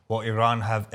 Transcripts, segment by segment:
Well, Iran have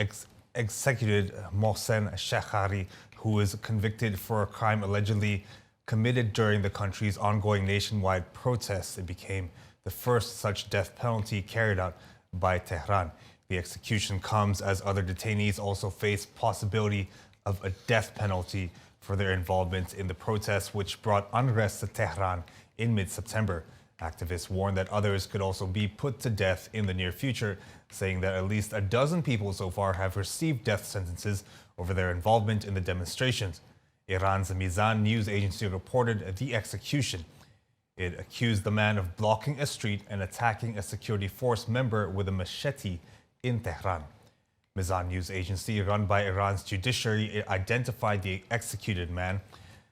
executed Mohsen Shekari, who is convicted for a crime allegedly committed during the country's ongoing nationwide protests. It became the first such death penalty carried out by Tehran. The execution comes as other detainees also face possibility of a death penalty for their involvement in the protests, which brought unrest to Tehran in mid-September. Activists warn that others could also be put to death in the near future, saying that at least a dozen people so far have received death sentences over their involvement in the demonstrations. Iran's Mizan news agency reported the execution. It accused the man of blocking a street and attacking a security force member with a machete in Tehran. Mizan news agency, run by Iran's judiciary, identified the executed man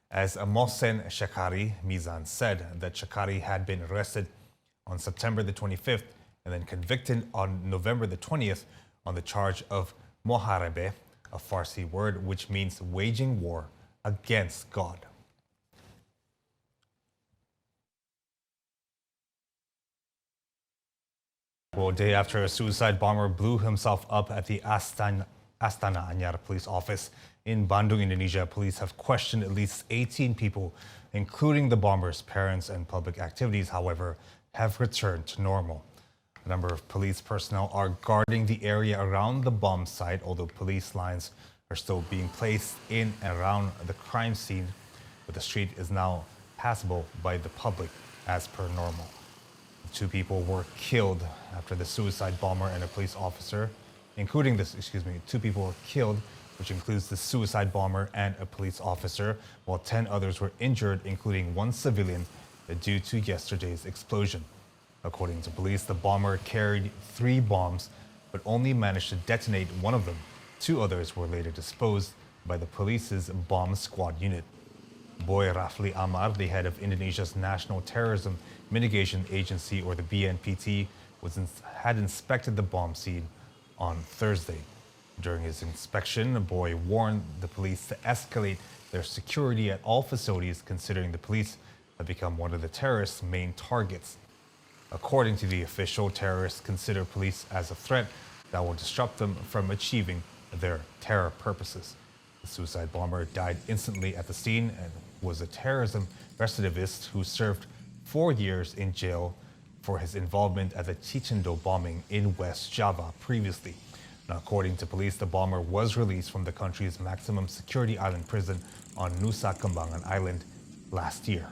as Mohsen Shekari. Mizan said that Shekari had been arrested on September the 25th and then convicted on November the 20th on the charge of Moharebe, a Farsi word which means waging war against God. Well, a day after a suicide bomber blew himself up at the Astana Anyar Police office in Bandung, Indonesia, police have questioned at least 18 people, including the bomber's parents, and public activities, however, have returned to normal. A number of police personnel are guarding the area around the bomb site, although police lines are still being placed in and around the crime scene, but the street is now passable by the public as per normal. Two people were killed after the suicide bomber and a police officer, two people were killed, which includes the suicide bomber and a police officer, while 10 others were injured, including one civilian, due to yesterday's explosion. According to police, the bomber carried 3 bombs, but only managed to detonate one of them. 2 others were later disposed by the police's bomb squad unit. Boy Rafli Amar, the head of Indonesia's National Terrorism Mitigation Agency, or the BNPT, had inspected the bomb scene on Thursday. During his inspection, Boy warned the police to escalate their security at all facilities, considering the police have become one of the terrorists' main targets. According to the official, terrorists consider police as a threat that will disrupt them from achieving their terror purposes. The suicide bomber died instantly at the scene and was a terrorism recidivist who served 4 years in jail for his involvement at the Cicendo bombing in West Java previously. Now, according to police, the bomber was released from the country's maximum security island prison on Nusa Kambangan Island last year.